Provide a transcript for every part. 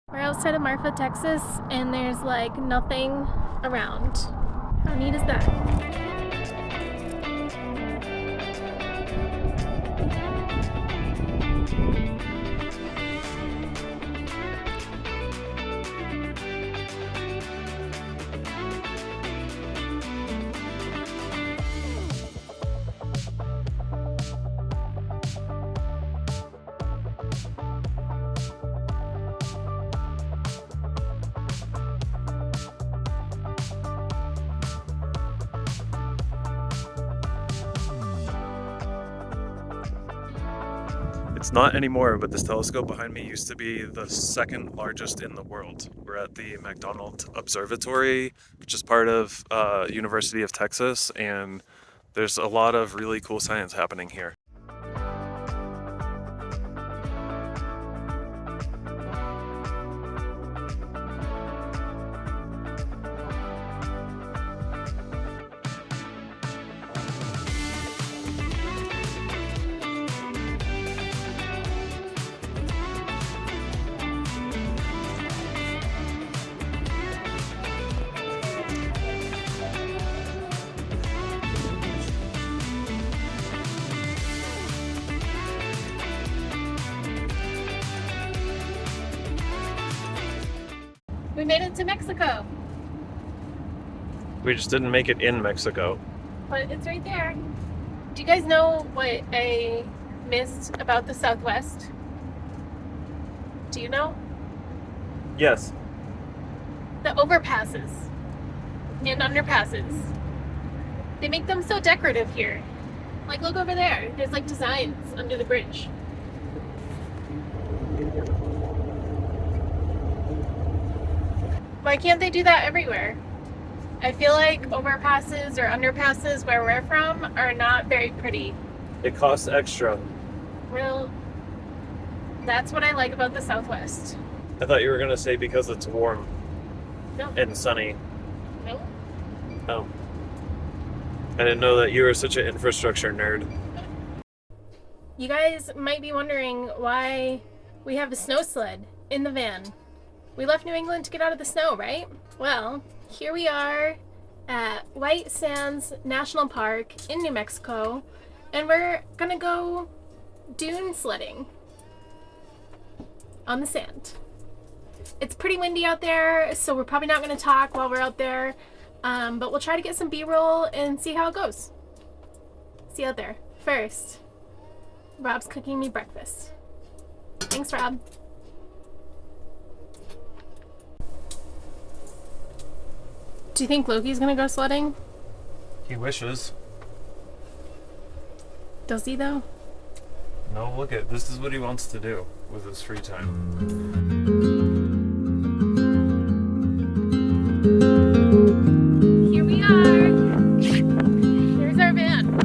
We're outside of Marfa, Texas, and there's like nothing around. How neat is that? It's not anymore, but this telescope behind me used to be the second largest in the world. We're at the McDonald Observatory, which is part of University of Texas, and there's a lot of really cool science happening here. We made it to Mexico, We just didn't make it in Mexico. but it's right there. Do you guys know what I missed about the Southwest? Do you know? Yes. The overpasses and underpasses. They make them so decorative here. Like, look over there. There's like designs under the bridge. Why can't they do that everywhere? I feel like overpasses or underpasses where we're from are not very pretty. It costs extra. Well, that's what I like about the Southwest. I thought you were going to say because it's warm No, and sunny. no. Oh. I didn't know that you were such an infrastructure nerd. You guys might be wondering why we have a snow sled in the van. We left New England to get out of the snow, right? Well, here we are at White Sands National Park in New Mexico, and we're gonna go dune sledding on the sand. It's pretty windy out there, so we're probably not gonna talk while we're out there, but we'll try to get some B-roll and see how it goes. See you out there. First, Rob's cooking me breakfast. Thanks, Rob. Do you think Loki's gonna go sledding? He wishes. Does he though? No, look at this is what he wants to do with his free time. Here we are. There's our van.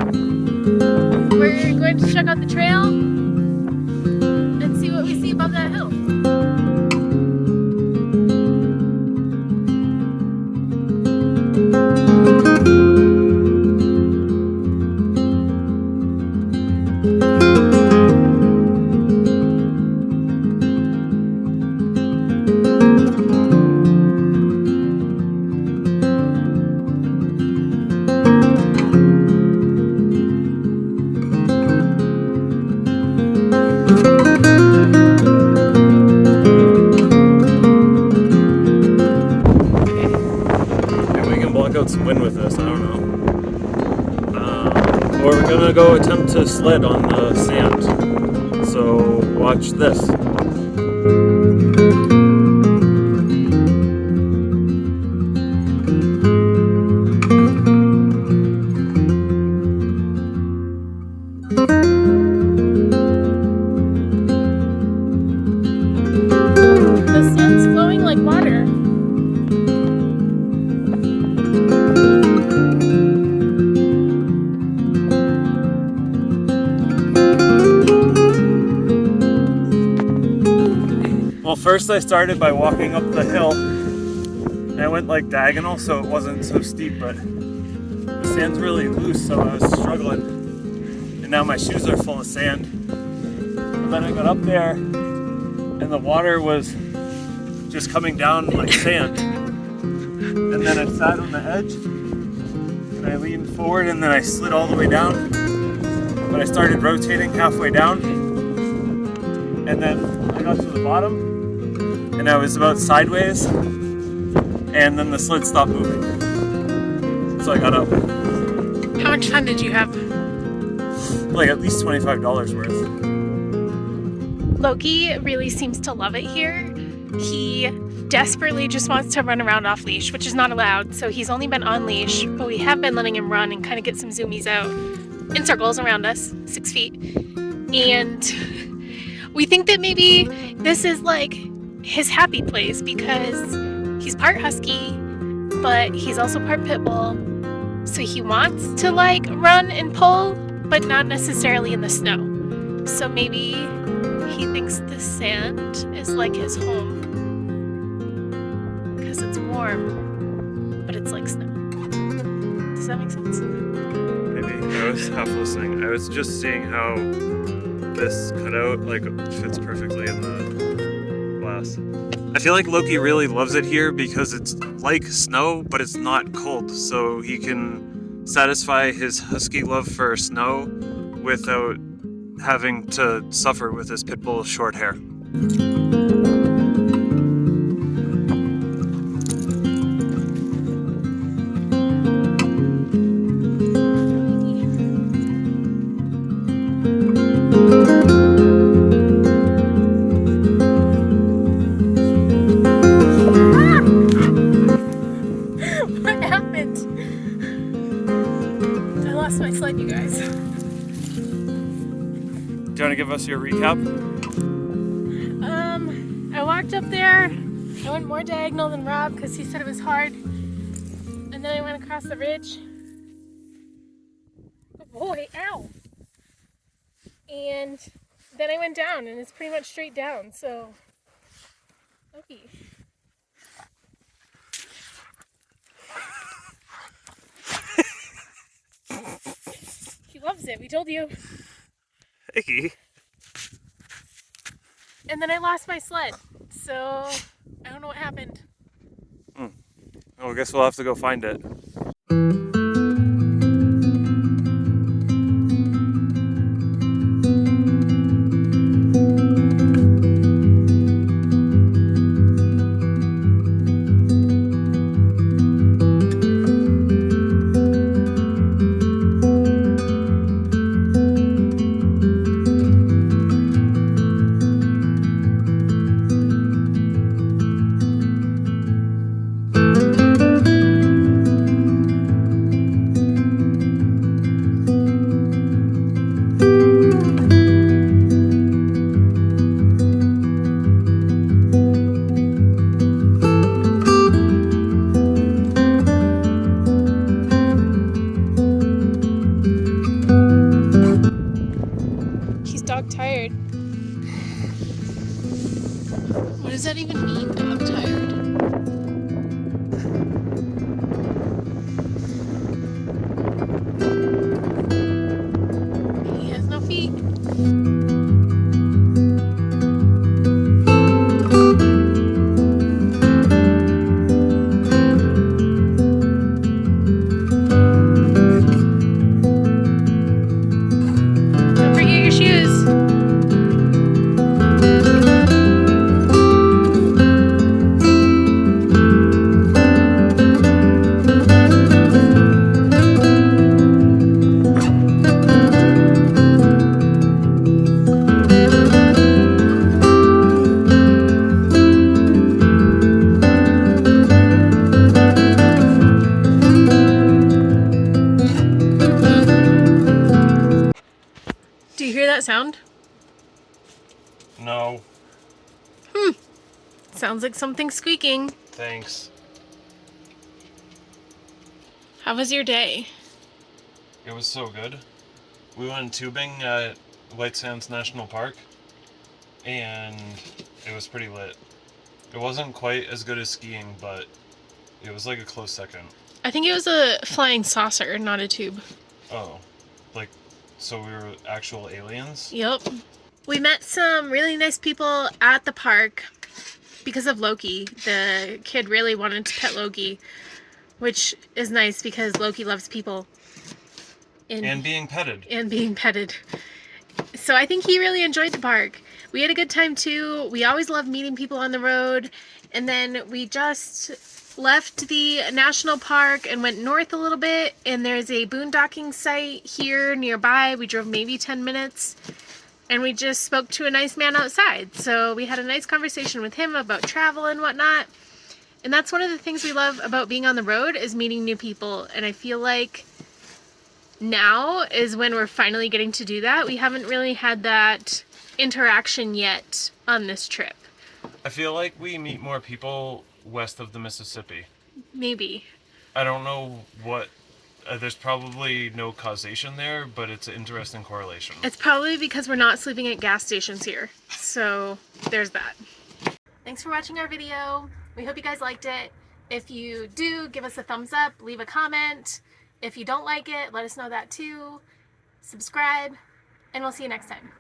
We're going to check out the trail and see what we see above that hill. Some wind with this, I don't know. Or we're gonna go attempt to sled on the sand. So watch this. The sand's flowing like water. Well, first I started by walking up the hill, and I went like diagonal so it wasn't so steep, but the sand's really loose, so I was struggling. And now my shoes are full of sand. And then I got up there, and the water was just coming down like sand. And then I sat on the edge and I leaned forward and then I slid all the way down. But I started rotating halfway down. And then I got to the bottom and I was about sideways. And then the sled stopped moving. So I got up. How much fun did you have? Like at least $25 worth. Loki really seems to love it here. He desperately just wants to run around off leash, which is not allowed, so he's only been on leash, but we have been letting him run and kind of get some zoomies out in circles around us, 6 feet. And we think that maybe this is like his happy place because he's part husky, but he's also part pit bull. So he wants to like run and pull, but not necessarily in the snow. So maybe he thinks the sand is like his home because it's warm, but it's like snow. Does that make sense? Maybe. I was half listening. I was just seeing how this cutout like fits perfectly in the glass. I feel like Loki really loves it here because it's like snow, but it's not cold, so he can satisfy his husky love for snow without having to suffer with his pit bull short hair. What happened? I lost my sled, you guys. Do you want to give us your recap? I walked up there. I went more diagonal than Rob because he said it was hard. And then I went across the ridge. Oh boy, ow! And then I went down, and it's pretty much straight down, so... Loki. He loves it, we told you. Hey. And then I lost my sled, so I don't know what happened. Oh, I guess we'll have to go find it. Dog tired. What does that even mean, dog tired? He has no feet. Don't forget your shoes. Do you hear that sound? No, Sounds like something squeaking. thanks. How was your day? It was so good. We went tubing at White Sands National Park, and it was pretty lit. It wasn't quite as good as skiing, but it was like a close second. I think it was a flying saucer, not a tube. Oh, like, so we were actual aliens? Yep. We met some really nice people at the park. because of Loki. The kid really wanted to pet Loki, which is nice because Loki loves people. And being petted. And being petted. So I think he really enjoyed the park. We had a good time too. We always love meeting people on the road. And then we just left the national park and went north a little bit. And there's a boondocking site here nearby. We drove maybe 10 minutes. And we just spoke to a nice man outside. So we had a nice conversation with him about travel and whatnot. And that's one of the things we love about being on the road is meeting new people. And I feel like now is when we're finally getting to do that. We haven't really had that interaction yet on this trip. I feel like we meet more people west of the Mississippi. Maybe. I don't know what. There's probably no causation there, but it's an interesting correlation. It's probably because we're not sleeping at gas stations here. So there's that. Thanks for watching our video. We hope you guys liked it. If you do, give us a thumbs up, leave a comment. If you don't like it, let us know that too. Subscribe, and we'll see you next time.